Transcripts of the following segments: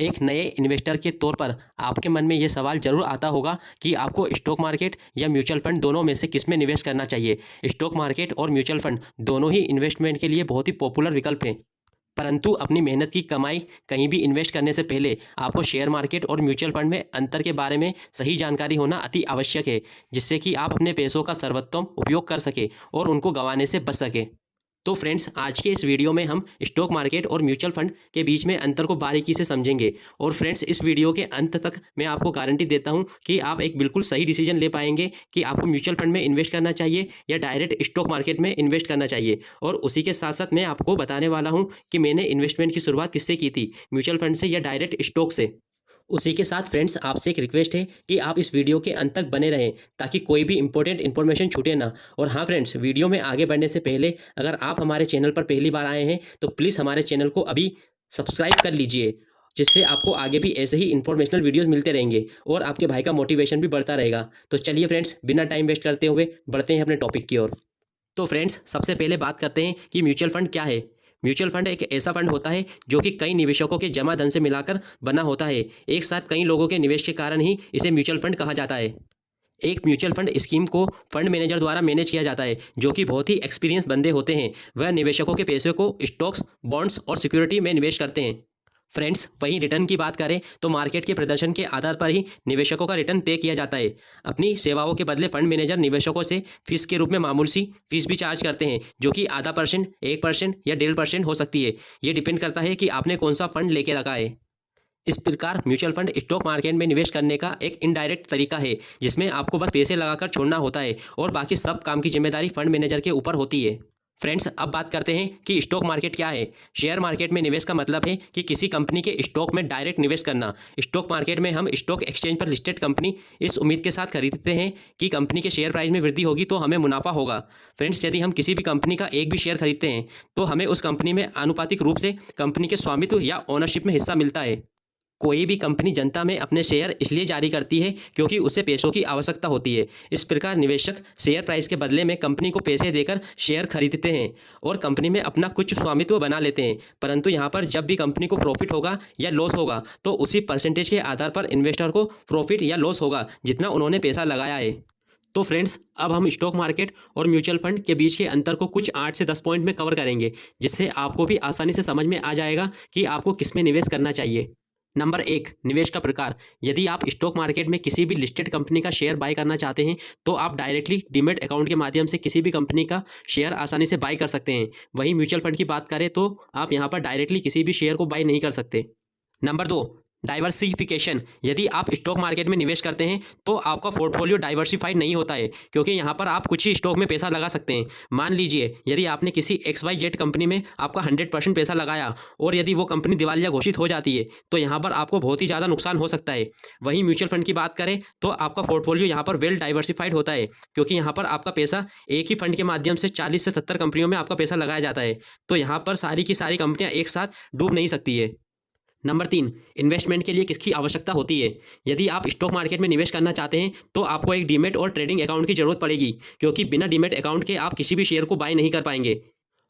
एक नए इन्वेस्टर के तौर पर आपके मन में ये सवाल ज़रूर आता होगा कि आपको स्टॉक मार्केट या म्यूचुअल फंड दोनों में से किस में निवेश करना चाहिए। स्टॉक मार्केट और म्यूचुअल फंड दोनों ही इन्वेस्टमेंट के लिए बहुत ही पॉपुलर विकल्प हैं। परंतु अपनी मेहनत की कमाई कहीं भी इन्वेस्ट करने से पहले आपको शेयर मार्केट और म्यूचुअल फंड में अंतर के बारे में सही जानकारी होना अति आवश्यक है, जिससे कि आप अपने पैसों का सर्वोत्तम उपयोग कर सके और उनको गंवाने से बच सके। तो फ्रेंड्स, आज के इस वीडियो में हम स्टॉक मार्केट और म्यूचुअल फंड के बीच में अंतर को बारीकी से समझेंगे। और फ्रेंड्स, इस वीडियो के अंत तक मैं आपको गारंटी देता हूं कि आप एक बिल्कुल सही डिसीजन ले पाएंगे कि आपको म्यूचुअल फंड में इन्वेस्ट करना चाहिए या डायरेक्ट स्टॉक मार्केट में इन्वेस्ट करना चाहिए। और उसी के साथ साथ मैं आपको बताने वाला हूँ कि मैंने इन्वेस्टमेंट की शुरुआत किससे की थी, म्यूचुअल फंड से या डायरेक्ट स्टॉक से। उसी के साथ फ्रेंड्स, आपसे एक रिक्वेस्ट है कि आप इस वीडियो के अंत तक बने रहें ताकि कोई भी इंपॉर्टेंट इन्फॉर्मेशन छूटे ना। और हाँ फ्रेंड्स, वीडियो में आगे बढ़ने से पहले अगर आप हमारे चैनल पर पहली बार आए हैं तो प्लीज़ हमारे चैनल को अभी सब्सक्राइब कर लीजिए, जिससे आपको आगे भी ऐसे ही इन्फॉर्मेशनल वीडियोस मिलते रहेंगे और आपके भाई का मोटिवेशन भी बढ़ता रहेगा। तो चलिए फ्रेंड्स, बिना टाइम वेस्ट करते हुए बढ़ते हैं अपने टॉपिक की ओर। तो फ्रेंड्स, सबसे पहले बात करते हैं कि म्यूचुअल फंड क्या है। म्यूचुअल फंड एक ऐसा फंड होता है जो कि कई निवेशकों के जमा धन से मिलाकर बना होता है। एक साथ कई लोगों के निवेश के कारण ही इसे म्यूचुअल फंड कहा जाता है। एक म्यूचुअल फंड स्कीम को फंड मैनेजर द्वारा मैनेज किया जाता है, जो कि बहुत ही एक्सपीरियंस बंदे होते हैं। वह निवेशकों के पैसे को स्टॉक्स, बॉन्ड्स और सिक्योरिटी में निवेश करते हैं। फ्रेंड्स, वहीं रिटर्न की बात करें तो मार्केट के प्रदर्शन के आधार पर ही निवेशकों का रिटर्न तय किया जाता है। अपनी सेवाओं के बदले फंड मैनेजर निवेशकों से फीस के रूप में मामूली सी फीस भी चार्ज करते हैं, जो कि आधा %, 1% या 1.5% हो सकती है। ये डिपेंड करता है कि आपने कौन सा फंड लेके रखा है। इस प्रकार म्यूचुअल फंड स्टॉक मार्केट में निवेश करने का एक इनडायरेक्ट तरीका है, जिसमें आपको बस पैसे लगाकर छोड़ना होता है और बाकी सब काम की जिम्मेदारी फंड मैनेजर के ऊपर होती है। फ्रेंड्स, अब बात करते हैं कि स्टॉक मार्केट क्या है। शेयर मार्केट में निवेश का मतलब है कि किसी कंपनी के स्टॉक में डायरेक्ट निवेश करना। स्टॉक मार्केट में हम स्टॉक एक्सचेंज पर लिस्टेड कंपनी इस उम्मीद के साथ खरीदते हैं कि कंपनी के शेयर प्राइस में वृद्धि होगी तो हमें मुनाफा होगा। फ्रेंड्स, यदि हम किसी भी कंपनी का एक भी शेयर खरीदते हैं तो हमें उस कंपनी में आनुपातिक रूप से कंपनी के स्वामित्व या ओनरशिप में हिस्सा मिलता है। कोई भी कंपनी जनता में अपने शेयर इसलिए जारी करती है क्योंकि उसे पैसों की आवश्यकता होती है। इस प्रकार निवेशक शेयर प्राइस के बदले में कंपनी को पैसे देकर शेयर खरीदते हैं और कंपनी में अपना कुछ स्वामित्व बना लेते हैं। परंतु यहाँ पर जब भी कंपनी को प्रॉफिट होगा या लॉस होगा तो उसी परसेंटेज के आधार पर इन्वेस्टर को प्रॉफिट या लॉस होगा जितना उन्होंने पैसा लगाया है। तो फ्रेंड्स, अब हम स्टॉक मार्केट और म्यूचुअल फंड के बीच के अंतर को कुछ 8 से 10 पॉइंट में कवर करेंगे, जिससे आपको भी आसानी से समझ में आ जाएगा कि आपको किस में निवेश करना चाहिए। नंबर 1, निवेश का प्रकार। यदि आप स्टॉक मार्केट में किसी भी लिस्टेड कंपनी का शेयर बाय करना चाहते हैं तो आप डायरेक्टली डीमैट अकाउंट के माध्यम से किसी भी कंपनी का शेयर आसानी से बाय कर सकते हैं। वहीं म्यूचुअल फंड की बात करें तो आप यहां पर डायरेक्टली किसी भी शेयर को बाय नहीं कर सकते। Number 2, diversification. यदि आप स्टॉक मार्केट में निवेश करते हैं तो आपका पोर्टफोलियो डाइवर्सिफाइड नहीं होता है, क्योंकि यहाँ पर आप कुछ ही स्टॉक में पैसा लगा सकते हैं। मान लीजिए यदि आपने किसी XYZ कंपनी में आपका 100% पैसा लगाया और यदि वो कंपनी दिवालिया घोषित हो जाती है तो यहाँ पर आपको बहुत ही ज़्यादा नुकसान हो सकता है। वहीं म्यूचुअल फंड की बात करें तो आपका पोर्टफोलियो यहाँ पर वेल डाइवर्सिफाइड होता है, क्योंकि यहाँ पर आपका पैसा एक ही फंड के माध्यम से 40 से 70 कंपनियों में आपका पैसा लगाया जाता है। तो यहाँ पर सारी की सारी कंपनियाँ एक साथ डूब नहीं सकती है। नंबर 3, इन्वेस्टमेंट के लिए किसकी आवश्यकता होती है। यदि आप स्टॉक मार्केट में निवेश करना चाहते हैं तो आपको एक डीमैट और ट्रेडिंग अकाउंट की जरूरत पड़ेगी, क्योंकि बिना डीमैट अकाउंट के आप किसी भी शेयर को बाय नहीं कर पाएंगे।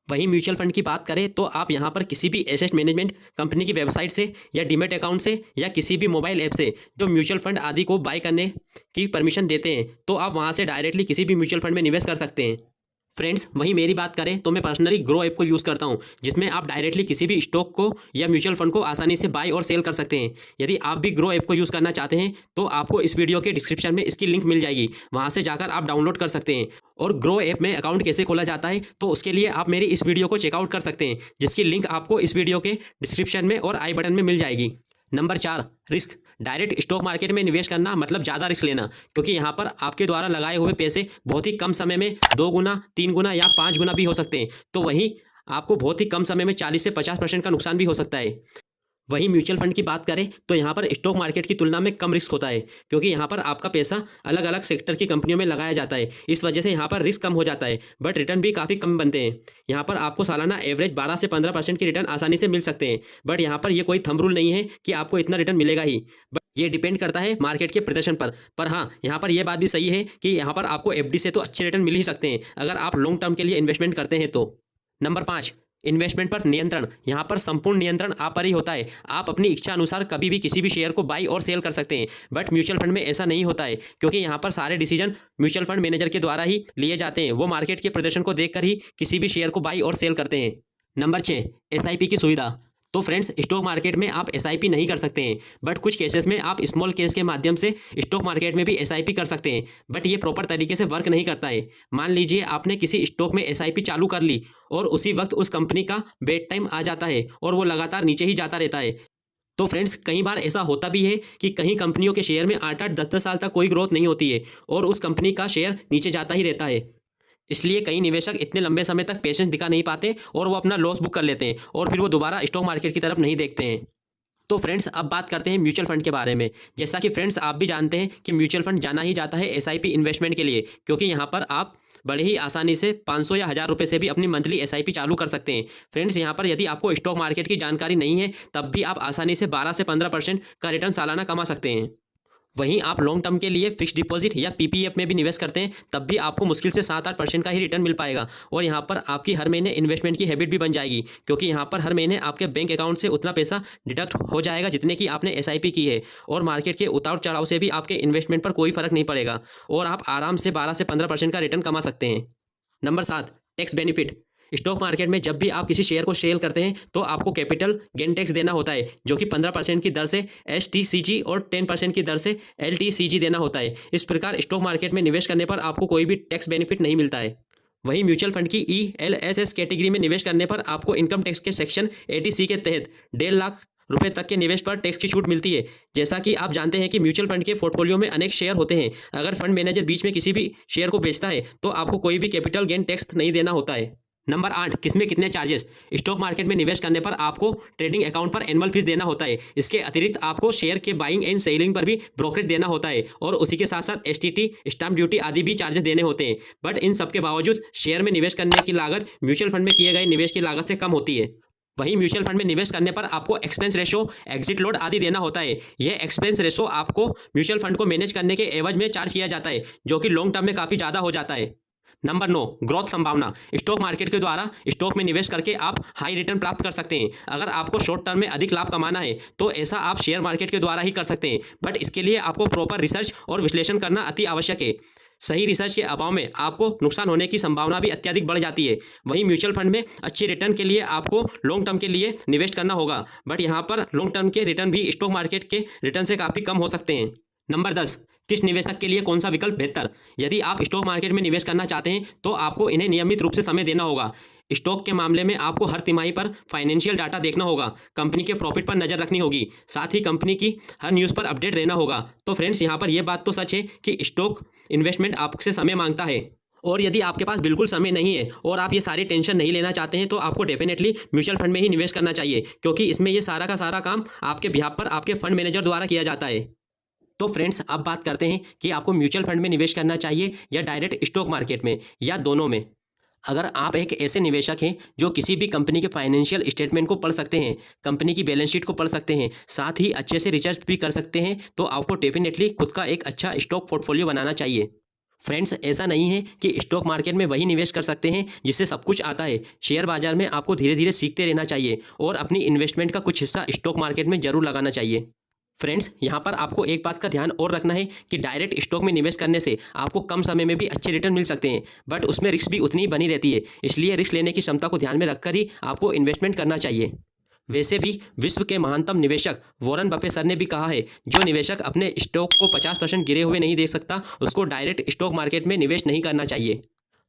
वहीं म्यूचुअल फंड की बात करें तो आप यहां पर किसी भी एसेट मैनेजमेंट कंपनी की वेबसाइट से या डीमैट अकाउंट से या किसी भी मोबाइल ऐप से जो म्यूचुअल फंड आदि को बाय करने की परमिशन देते हैं तो आप वहां से डायरेक्टली किसी भी म्यूचुअल फंड में निवेश कर सकते हैं। फ्रेंड्स, वहीं मेरी बात करें तो मैं पर्सनली ग्रो ऐप को यूज़ करता हूं, जिसमें आप डायरेक्टली किसी भी स्टॉक को या म्यूचुअल फंड को आसानी से बाय और सेल कर सकते हैं। यदि आप भी ग्रो ऐप को यूज़ करना चाहते हैं तो आपको इस वीडियो के डिस्क्रिप्शन में इसकी लिंक मिल जाएगी, वहां से जाकर आप डाउनलोड कर सकते हैं। और ग्रो ऐप में अकाउंट कैसे खोला जाता है तो उसके लिए आप मेरी इस वीडियो को चेकआउट कर सकते हैं, जिसकी लिंक आपको इस वीडियो के डिस्क्रिप्शन में और आई बटन में मिल जाएगी। Number 4, risk. Direct stock market में निवेश करना मतलब ज़्यादा रिस्क लेना, क्योंकि यहाँ पर आपके द्वारा लगाए हुए पैसे बहुत ही कम समय में 2 गुना, 3 गुना या 5 गुना भी हो सकते हैं। तो वहीं आपको बहुत ही कम समय में 40 से 50% का नुकसान भी हो सकता है। वहीं म्यूचुअल फंड की बात करें तो यहाँ पर स्टॉक मार्केट की तुलना में कम रिस्क होता है, क्योंकि यहाँ पर आपका पैसा अलग अलग सेक्टर की कंपनियों में लगाया जाता है। इस वजह से यहाँ पर रिस्क कम हो जाता है, बट रिटर्न भी काफ़ी कम बनते हैं। यहाँ पर आपको सालाना एवरेज 12 से 15% की रिटर्न आसानी से मिल सकते हैं, बट यहाँ पर ये कोई थंब रूल नहीं है कि आपको इतना रिटर्न मिलेगा ही, बट ये डिपेंड करता है मार्केट के प्रदर्शन पर हाँ, यहाँ पर यह बात भी सही है कि यहाँ पर आपको FD से तो अच्छे रिटर्न मिल ही सकते हैं अगर आप लॉन्ग टर्म के लिए इन्वेस्टमेंट करते हैं तो। नंबर 5, इन्वेस्टमेंट पर नियंत्रण, यहाँ पर संपूर्ण नियंत्रण आप पर ही होता है। आप अपनी इच्छा अनुसार कभी भी किसी भी शेयर को बाई और सेल कर सकते हैं, बट म्यूचुअल फंड में ऐसा नहीं होता है, क्योंकि यहाँ पर सारे डिसीजन म्यूचुअल फंड मैनेजर के द्वारा ही लिए जाते हैं। वो मार्केट के प्रदर्शन को देखकर ही किसी भी शेयर को बाई और सेल करते हैं। नंबर 6, एसआईपी की सुविधा। तो फ्रेंड्स, स्टॉक मार्केट में आप एसआईपी नहीं कर सकते हैं, बट कुछ केसेस में आप स्मॉल केस के माध्यम से स्टॉक मार्केट में भी एसआईपी कर सकते हैं, बट ये प्रॉपर तरीके से वर्क नहीं करता है। मान लीजिए आपने किसी स्टॉक में एसआईपी चालू कर ली और उसी वक्त उस कंपनी का बेड टाइम आ जाता है और वो लगातार नीचे ही जाता रहता है। तो फ्रेंड्स, कई बार ऐसा होता भी है कि कहीं कंपनियों के शेयर में 8-8, 10-10 साल तक कोई ग्रोथ नहीं होती है और उस कंपनी का शेयर नीचे जाता ही रहता है। इसलिए कई निवेशक इतने लंबे समय तक पेशेंस दिखा नहीं पाते और वो अपना लॉस बुक कर लेते हैं और फिर वो दोबारा स्टॉक मार्केट की तरफ नहीं देखते हैं। तो फ्रेंड्स, अब बात करते हैं म्यूचुअल फंड के बारे में। जैसा कि फ्रेंड्स आप भी जानते हैं कि म्यूचुअल फंड जाना ही जाता है एसआईपी इन्वेस्टमेंट के लिए, क्योंकि यहाँ पर आप बड़े ही आसानी से 500 या 1000 रुपये से भी अपनी मंथली एसआईपी चालू कर सकते हैं। फ्रेंड्स, यहाँ पर यदि आपको स्टॉक मार्केट की जानकारी नहीं है तब भी आप आसानी से 12 से 15% का रिटर्न सालाना कमा सकते हैं। वहीं आप लॉन्ग टर्म के लिए फिक्स डिपॉजिट या पीपीएफ में भी निवेश करते हैं तब भी आपको मुश्किल से 7-8% का ही रिटर्न मिल पाएगा और यहाँ पर आपकी हर महीने इन्वेस्टमेंट की हैबिट भी बन जाएगी, क्योंकि यहाँ पर हर महीने आपके बैंक अकाउंट से उतना पैसा डिडक्ट हो जाएगा जितने की आपने एसआईपी की है और मार्केट के उतार चढ़ाव से भी आपके इन्वेस्टमेंट पर कोई फर्क नहीं पड़ेगा और आप आराम से 12 से 15% का रिटर्न कमा सकते हैं। Number 7, tax benefit. Stock market में जब भी आप किसी शेयर को सेल करते हैं तो आपको कैपिटल गेन टैक्स देना होता है, जो कि 15% की दर से एसटीसीजी और 10% की दर से एलटीसीजी देना होता है। इस प्रकार स्टॉक मार्केट में निवेश करने पर आपको कोई भी टैक्स बेनिफिट नहीं मिलता है। वहीं म्यूचुअल फंड की ELSS कैटेगरी में निवेश करने पर आपको इनकम टैक्स के सेक्शन 80C के तहत 1.5 लाख रुपए तक के निवेश पर टैक्स की छूट मिलती है। जैसा कि आप जानते हैं कि म्यूचुअल फंड के पोर्टफोलियो में अनेक शेयर होते हैं। अगर फंड मैनेजर बीच में किसी भी शेयर को बेचता है तो आपको कोई भी कैपिटल गेन टैक्स नहीं देना होता है। नंबर 8, किसमें कितने चार्जेस। स्टॉक मार्केट में निवेश करने पर आपको ट्रेडिंग अकाउंट पर एनुअल फीस देना होता है। इसके अतिरिक्त आपको शेयर के बाइंग एंड सेलिंग पर भी ब्रोकरेज देना होता है और उसी के साथ साथ एसटीटी, स्टाम्प ड्यूटी आदि भी चार्जेस देने होते हैं। बट इन सब के बावजूद शेयर में निवेश करने की लागत म्यूचुअल फंड में किए गए निवेश की लागत से कम होती है। वहीं म्यूचुअल फंड में निवेश करने पर आपको एक्सपेंस रेशो, एग्जिट लोड आदि देना होता है। यह एक्सपेंस रेशो आपको म्यूचुअल फंड को मैनेज करने के एवज में चार्ज किया जाता है, जो कि लॉन्ग टर्म में काफ़ी ज़्यादा हो जाता है। नंबर 9, ग्रोथ संभावना। स्टॉक मार्केट के द्वारा स्टॉक में निवेश करके आप हाई रिटर्न प्राप्त कर सकते हैं। अगर आपको शॉर्ट टर्म में अधिक लाभ कमाना है तो ऐसा आप शेयर मार्केट के द्वारा ही कर सकते हैं, बट इसके लिए आपको प्रॉपर रिसर्च और विश्लेषण करना अति आवश्यक है। सही रिसर्च के अभाव में आपको नुकसान होने की संभावना भी अत्यधिक बढ़ जाती है। वहीं म्यूचुअल फंड में अच्छे रिटर्न के लिए आपको लॉन्ग टर्म के लिए निवेश करना होगा, बट यहाँ पर लॉन्ग टर्म के रिटर्न भी स्टॉक मार्केट के रिटर्न से काफ़ी कम हो सकते हैं। नंबर 10, किस निवेशक के लिए कौन सा विकल्प बेहतर। यदि आप स्टॉक मार्केट में निवेश करना चाहते हैं तो आपको इन्हें नियमित रूप से समय देना होगा। स्टॉक के मामले में आपको हर तिमाही पर फाइनेंशियल डाटा देखना होगा, कंपनी के प्रॉफिट पर नज़र रखनी होगी, साथ ही कंपनी की हर न्यूज़ पर अपडेट रहना होगा। तो फ्रेंड्स, यहाँ पर यह बात तो सच है कि स्टॉक इन्वेस्टमेंट आपसे समय मांगता है और यदि आपके पास बिल्कुल समय नहीं है और आप ये सारी टेंशन नहीं लेना चाहते हैं तो आपको डेफिनेटली म्यूचुअल फंड में ही निवेश करना चाहिए, क्योंकि इसमें ये सारा का सारा काम आपके बिहाफ पर आपके फंड मैनेजर द्वारा किया जाता है। तो फ्रेंड्स, अब बात करते हैं कि आपको म्यूचुअल फंड में निवेश करना चाहिए या डायरेक्ट स्टॉक मार्केट में या दोनों में। अगर आप एक ऐसे निवेशक हैं जो किसी भी कंपनी के फाइनेंशियल स्टेटमेंट को पढ़ सकते हैं, कंपनी की बैलेंस शीट को पढ़ सकते हैं, साथ ही अच्छे से रिसर्च भी कर सकते हैं, तो आपको डेफिनेटली खुद का एक अच्छा स्टॉक पोर्टफोलियो बनाना चाहिए। फ्रेंड्स, ऐसा नहीं है कि स्टॉक मार्केट में वही निवेश कर सकते हैं जिससे सब कुछ आता है। शेयर बाजार में आपको धीरे धीरे सीखते रहना चाहिए और अपनी इन्वेस्टमेंट का कुछ हिस्सा स्टॉक मार्केट में जरूर लगाना चाहिए। फ्रेंड्स, यहाँ पर आपको एक बात का ध्यान और रखना है कि डायरेक्ट स्टॉक में निवेश करने से आपको कम समय में भी अच्छे रिटर्न मिल सकते हैं, बट उसमें रिस्क भी उतनी ही बनी रहती है। इसलिए रिस्क लेने की क्षमता को ध्यान में रखकर ही आपको इन्वेस्टमेंट करना चाहिए। वैसे भी विश्व के महानतम निवेशक वॉरेन बफे सर ने भी कहा है, जो निवेशक अपने स्टॉक को 50% गिरे हुए नहीं देख सकता उसको डायरेक्ट स्टॉक मार्केट में निवेश नहीं करना चाहिए।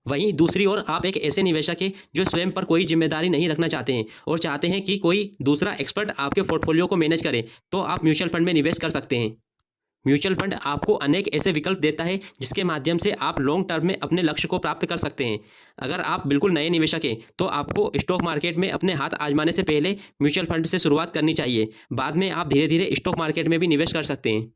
वहीं दूसरी ओर आप एक ऐसे निवेशक हैं जो स्वयं पर कोई जिम्मेदारी नहीं रखना चाहते हैं और चाहते हैं कि कोई दूसरा एक्सपर्ट आपके पोर्टफोलियो को मैनेज करे, तो आप म्यूचुअल फंड में निवेश कर सकते हैं। म्यूचुअल फंड आपको अनेक ऐसे विकल्प देता है जिसके माध्यम से आप लॉन्ग टर्म में अपने लक्ष्य को प्राप्त कर सकते हैं। अगर आप बिल्कुल नए निवेशक हैं तो आपको स्टॉक मार्केट में अपने हाथ आजमाने से पहले म्यूचुअल फंड से शुरुआत करनी चाहिए। बाद में आप धीरे धीरे स्टॉक मार्केट में भी निवेश कर सकते हैं।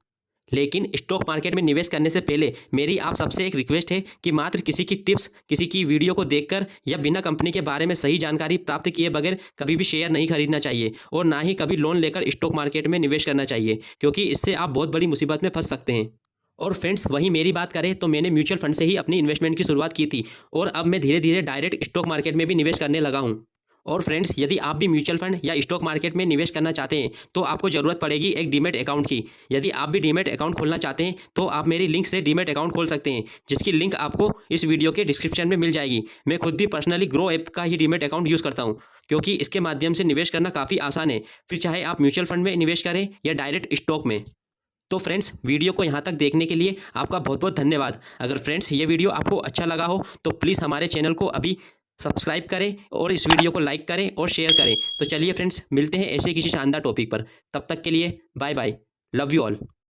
लेकिन स्टॉक मार्केट में निवेश करने से पहले मेरी आप सबसे एक रिक्वेस्ट है कि मात्र किसी की टिप्स, किसी की वीडियो को देखकर या बिना कंपनी के बारे में सही जानकारी प्राप्त किए बगैर कभी भी शेयर नहीं खरीदना चाहिए और ना ही कभी लोन लेकर स्टॉक मार्केट में निवेश करना चाहिए, क्योंकि इससे आप बहुत बड़ी मुसीबत में फंस सकते हैं। और फ्रेंड्स, वहीं मेरी बात करें तो मैंने म्यूचुअल फंड से ही अपनी इन्वेस्टमेंट की शुरुआत की थी और अब मैं धीरे धीरे डायरेक्ट स्टॉक मार्केट में भी निवेश करने लगा हूँ। और फ्रेंड्स, यदि आप भी म्यूचुअल फंड या स्टॉक मार्केट में निवेश करना चाहते हैं तो आपको ज़रूरत पड़ेगी एक डीमैट अकाउंट की। यदि आप भी डीमैट अकाउंट खोलना चाहते हैं तो आप मेरी लिंक से डीमैट अकाउंट खोल सकते हैं, जिसकी लिंक आपको इस वीडियो के डिस्क्रिप्शन में मिल जाएगी। मैं खुद भी पर्सनली ग्रो ऐप का ही डीमैट अकाउंट यूज़ करता हूँ, क्योंकि इसके माध्यम से निवेश करना काफ़ी आसान है, फिर चाहे आप म्यूचुअल फंड में निवेश करें या डायरेक्ट स्टॉक में। तो फ्रेंड्स, वीडियो को यहाँ तक देखने के लिए आपका बहुत बहुत धन्यवाद। अगर फ्रेंड्स ये वीडियो आपको अच्छा लगा हो तो प्लीज़ हमारे चैनल को अभी सब्सक्राइब करें और इस वीडियो को लाइक करें और शेयर करें। तो चलिए फ्रेंड्स, मिलते हैं ऐसे किसी शानदार टॉपिक पर। तब तक के लिए bye bye. Love you all.